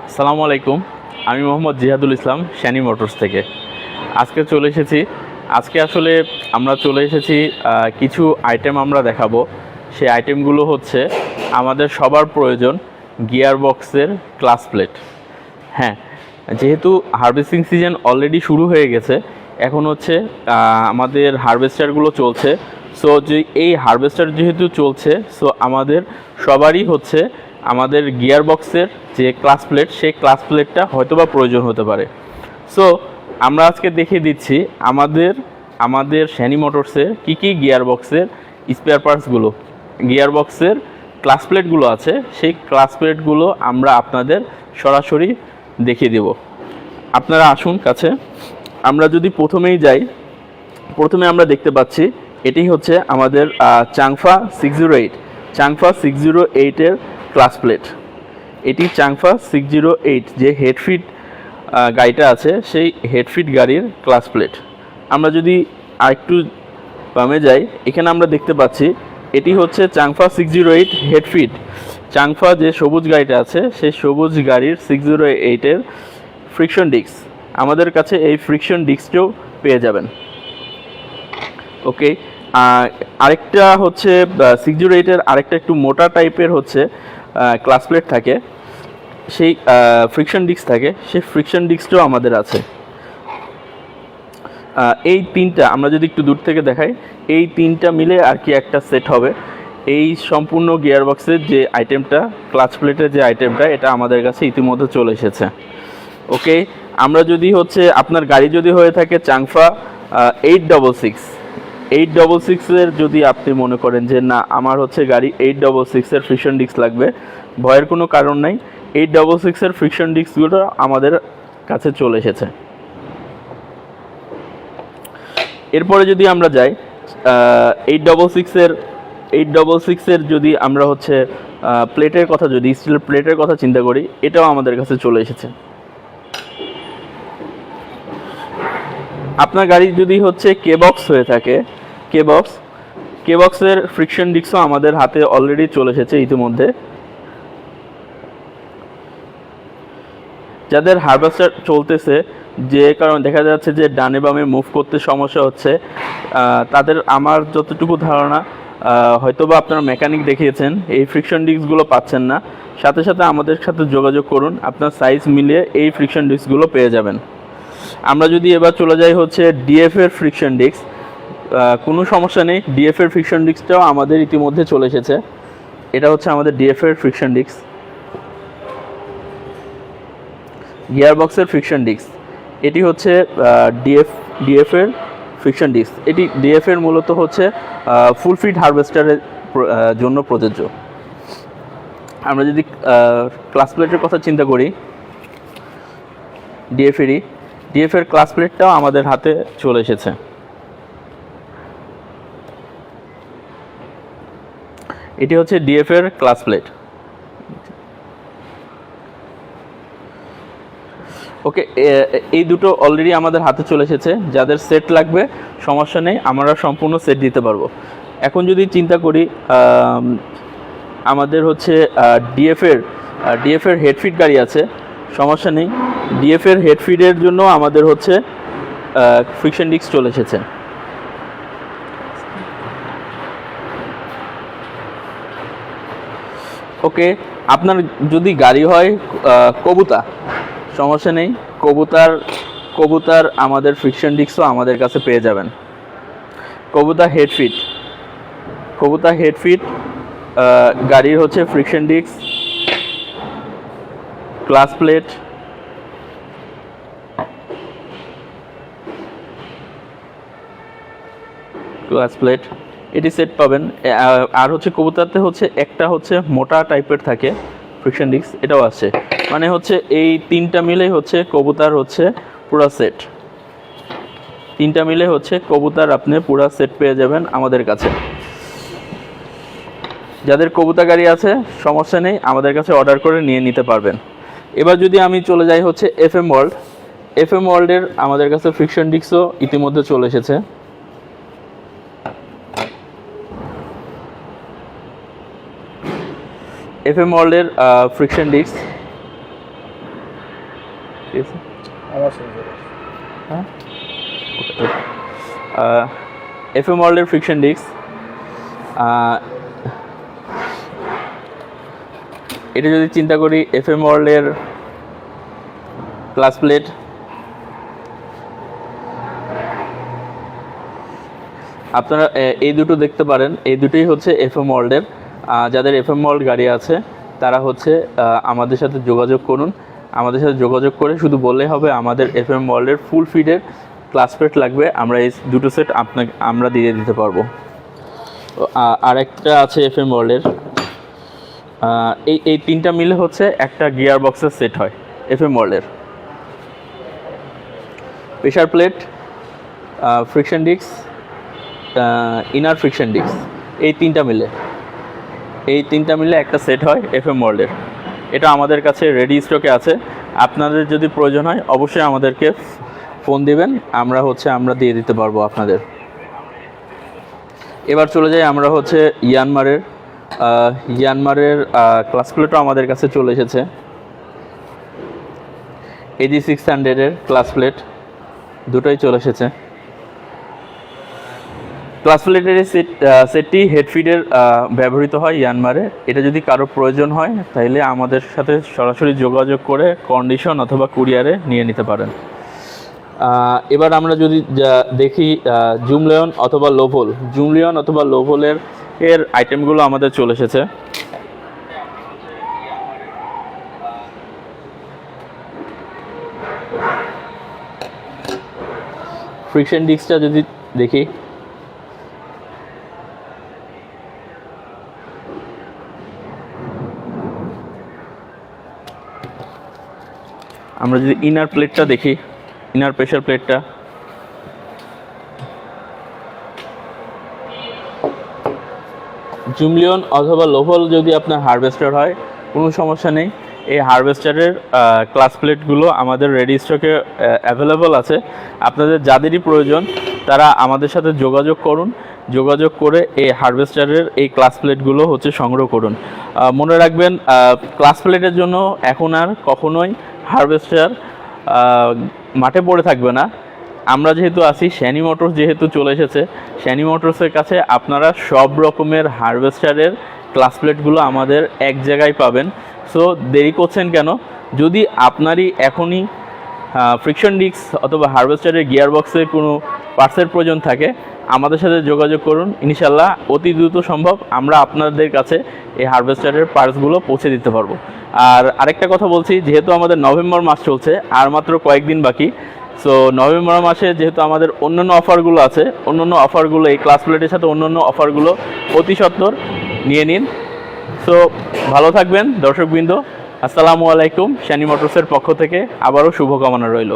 আসসালামু আলাইকুম। আমি মোহাম্মদ জিহাদুল ইসলাম, শ্যানি মোটরস থেকে। আজকে আসলে আমরা চলে এসেছি কিছু আইটেম আমরা দেখাবো। সেই আইটেমগুলো হচ্ছে আমাদের সবার প্রয়োজন গিয়ার বক্সের ক্লাচ প্লেট। হ্যাঁ, যেহেতু হারভেস্টিং সিজন অলরেডি শুরু হয়ে গেছে, এখন হচ্ছে আমাদের হারভেস্টারগুলো চলছে। সো যে এই হারভেস্টার যেহেতু চলছে, সো আমাদের সবারই হচ্ছে আমাদের গিয়ার বক্সের যে ক্লাচ প্লেট, সেই ক্লাচ প্লেটটা হয়তোবা প্রয়োজন হতে পারে। সো আমরা আজকে দেখিয়ে দিচ্ছি আমাদের শ্যানি মোটরসের কী গিয়ার বক্সের স্পেয়ার পার্টসগুলো, গিয়ার বক্সের ক্লাচ প্লেটগুলো আছে, সেই ক্লাচ প্লেটগুলো আমরা আপনাদের সরাসরি দেখিয়ে দেব। আপনারা আসুন কাছে। আমরা যদি প্রথমে আমরা দেখতে পাচ্ছি এটি হচ্ছে আমাদের চাংফা 608 ক্লাচ প্লেট। এটি চাংফা 608 যে হেডফিট গাড়িটা আছে, সেই হেডফিট গাড়ির ক্লাচ প্লেট। আমরা যদি আরেকটু বামে যাই, এখানে আমরা দেখতে পাচ্ছি এটি হচ্ছে চাংফা 608 হেডফিট। চাংফা যে সবুজ গাড়িটা আছে, সেই সবুজ গাড়ির 608 ফ্রিকশন ডিস্ক। আমাদের কাছে এই ফ্রিকশন ডিস্কটাও পেয়ে যাবেন। ওকে, আরেকটা হচ্ছে 608 আরেকটা একটু মোটা টাইপের হচ্ছে ক্লাচ প্লেট থাকে, সেই ফ্রিকশন ডিস্ক থাকে, সেই ফ্রিকশন ডিস্কটাও আমাদের আছে। এই তিনটা আমরা যদি একটু দূর থেকে দেখাই, এই তিনটা মিলে আর কি একটা সেট হবে। এই সম্পূর্ণ গিয়ারবক্সের যে আইটেমটা, ক্লাচ প্লেটের যে আইটেমটা, এটা আমাদের কাছে ইতিমধ্যে চলে এসেছে। ওকে, আমরা যদি হচ্ছে আপনার গাড়ি যদি হয়ে থাকে চাংফা 866 যদি আপনি মনে করেন যে না আমার হচ্ছে গাড়ি 866 ফ্রিকশন ডিস্ক লাগবে, ভয়ের কোনো কারণ নাই। 866 ফ্রিকশন ডিস্কগুলো আমাদের কাছে চলে এসেছে। এরপরে যদি আমরা যাই 866 যদি আমরা হচ্ছে প্লেটের কথা, যদি স্টিলের প্লেটের কথা চিন্তা করি, এটাও আমাদের কাছে চলে এসেছে। আপনার গাড়ি যদি হচ্ছে কেবক্স হয়ে থাকে, কেবক্সের ফ্রিকশন ডিস্কও আমাদের হাতে অলরেডি চলে এসেছে ইতিমধ্যে। যাদের হারভেস্টার চলতেছে, যে কারণে দেখা যাচ্ছে যে ডানে বামে মুভ করতে সমস্যা হচ্ছে, তাদের আমার যতটুকু ধারণা, হয়তোবা আপনারা মেকানিক দেখিয়েছেন, এই ফ্রিকশন ডিস্কগুলো পাচ্ছেন না, সাথে সাথে আমাদের সাথে যোগাযোগ করুন, আপনার সাইজ মিলিয়ে এই ফ্রিকশন ডিস্কগুলো পেয়ে যাবেন। আমরা যদি এবার চলে যাই হচ্ছে ডিএফের ফ্রিকশন ডিস্ক, কোনো সমস্যা নেই, ডিএফের ফ্রিকশন ডিস্কটাও আমাদের ইতিমধ্যে চলে এসেছে। এটা হচ্ছে আমাদের ডিএফের ফ্রিকশন ডিস্ক, গিয়ারবক্সের ফ্রিকশন ডিস্ক। এটি হচ্ছে ডিএফের ফ্রিকশন ডিস্ক। এটি ডিএফের মূলত হচ্ছে ফুল ফিট হারভেস্টারের জন্য প্রযোজ্য। আমরা যদি ক্লাচ প্লেটের কথা চিন্তা করি, ডিএফের ক্লাচ প্লেটটাও আমাদের হাতে চলে এসেছে। এটি হচ্ছে ডিএফের ক্লাচ প্লেট। ওকে, এই দুটো অলরেডি আমাদের হাতে চলে এসেছে। যাদের সেট লাগবে সমস্যা নেই, আমরা সম্পূর্ণ সেট দিতে পারবো। এখন যদি চিন্তা করি আমাদের হচ্ছে ডিএফের হেডফিট গাড়ি আছে, সমস্যা নেই, ডিএফের হেডফিটের জন্য আমাদের হচ্ছে ফ্রিকশন ডিস্ক চলে এসেছে। ওকে, আপনার যদি গাড়ি হয় কবুতা, সমস্যা নেই, কবুতার আমাদের ফ্রিকশন ডিস্কও আমাদের কাছে পেয়ে যাবেন। কবুতা হেডফিট গাড়ির হচ্ছে ফ্রিকশন ডিস্ক, ক্লাচ প্লেট, এটি সেট পাবেন। আর হচ্ছে কবুতারতে হচ্ছে একটা হচ্ছে মোটা টাইপের থাকে ফ্রিকশন ডিস্ক, এটাও আছে। মানে হচ্ছে এই তিনটা মিলে হচ্ছে কবুতার হচ্ছে পুরা সেট, তিনটা মিলে হচ্ছে কবুতার আপনি পুরা সেট পেয়ে যাবেন আমাদের কাছে। যাদের কবুতা গাড়ি আছে সমস্যা নেই, আমাদের কাছে অর্ডার করে নিয়ে নিতে পারবেন। এবার যদি আমি চলে যাই হচ্ছে এফএম ওয়ার্ল্ডের আমাদের কাছে ফ্রিকশন ডিস্কও ইতিমধ্যে চলে এসেছে। এফএম ওয়ার্ল্ডের ফ্রিকশন ডিস্ক ঠিক আছে আমার সঙ্গে হ্যাঁ FM ওয়ার্ল্ডের ফ্রিকশন ডিস্ক, এটা যদি চিন্তা করি FM ওয়ার্ল্ডের ক্লাস প্লেট, আপনারা এই দুটো দেখতে পারেন, এই দুটোই হচ্ছে FM ওয়ার্ল্ডের। যাদের FM ওয়ার্ল্ড গাড়ি আছে তারা হচ্ছে আমাদের সাথে যোগাযোগ করুন, আমাদের সাথে যোগাযোগ করে শুধু বললেই হবে আমাদের FM ওয়ার্ল্ডের ফুল ফিডের ক্লাস প্লেট লাগবে, আমরা এই দুটো সেট আমরা দিয়ে দিতে পারবো। আর একটা আছে FM ওয়ার্ল্ডের, এই তিনটা মিলে হচ্ছে একটা গিয়ার বক্সের সেট হয় FM ওয়ার্ল্ডের। Pressure plate, friction disc, inner friction disc, এই তিনটা মিলে একটা সেট হয় FM ওয়ার্ল্ডের। এটা আমাদের কাছে রেডি স্টকে আছে, আপনাদের যদি প্রয়োজন হয় অবশ্যই আমাদেরকে ফোন দিবেন, আমরা দিয়ে দিতে পারবো আপনাদের। এবার চলে যাই আমরা হচ্ছে ইয়ানমারের ক্লাস প্লেটও আমাদের কাছে চলে এসেছে। AG600-এর ক্লাস প্লেট দুটোই চলে এসেছে। ক্লাস প্লেটের সেটটি হেডফিডের ব্যবহৃত হয় ইয়ানমারে। এটা যদি কারো প্রয়োজন হয় তাহলে আমাদের সাথে সরাসরি যোগাযোগ করে কন্ডিশন অথবা কুরিয়ারে নিয়ে নিতে পারেন। এবার আমরা যদি দেখি জুমলিয়ন অথবা লোভলের আইটেমগুলো আমাদের চলে এসেছে। ফ্রিকশন ডিস্কটা যদি দেখি, আমরা যদি ইনার প্লেটটা দেখি, ইনার প্রেশার প্লেটটা, জুমলিয়ন অথবা লোভল যদি আপনার হারভেস্টার হয় কোনো সমস্যা নেই, এই হারভেস্টারের ক্লাস প্লেটগুলো আমাদের রেডি স্টকে অ্যাভেলেবল আছে। আপনাদের যাদেরই প্রয়োজন তারা আমাদের সাথে যোগাযোগ করুন, যোগাযোগ করে এই হারভেস্টারের এই ক্লাস প্লেটগুলো হচ্ছে সংগ্রহ করুন। মনে রাখবেন ক্লাস প্লেটের জন্য এখন আর কখনোই হারভেস্টার মাঠে পড়ে থাকবে না। আমরা যেহেতু আছি, শ্যানি মোটরস যেহেতু চলে এসেছে, শ্যানি মোটরসের কাছে আপনারা সব রকমের হারভেস্টারের ক্লাস প্লেটগুলো আমাদের এক জায়গায় পাবেন। সো দেরি করছেন কেন? যদি আপনারই এখনই ফ্রিকশন ডিস্ক অথবা হারভেস্টারের গিয়ার বক্সের কোনো পার্টসের প্রয়োজন থাকে আমাদের সাথে যোগাযোগ করুন, ইনশাল্লাহ অতি দ্রুত সম্ভব আমরা আপনাদের কাছে এই হারভেস্টারের পার্টসগুলো পৌঁছে দিতে পারবো। আর আরেকটা কথা বলছি, যেহেতু আমাদের নভেম্বর মাস চলছে, আর মাত্র কয়েকদিন বাকি। সো নভেম্বর মাসে যেহেতু আমাদের অন্যান্য অফারগুলো আছে, এই ক্লাস প্লেটের সাথে অন্যান্য অফারগুলো অতি সত্বর নিয়ে নিন। সো ভালো থাকবেন দর্শকবৃন্দ, আসসালামু আলাইকুম। শ্যানি মোটরসের পক্ষ থেকে আবারও শুভকামনা রইল।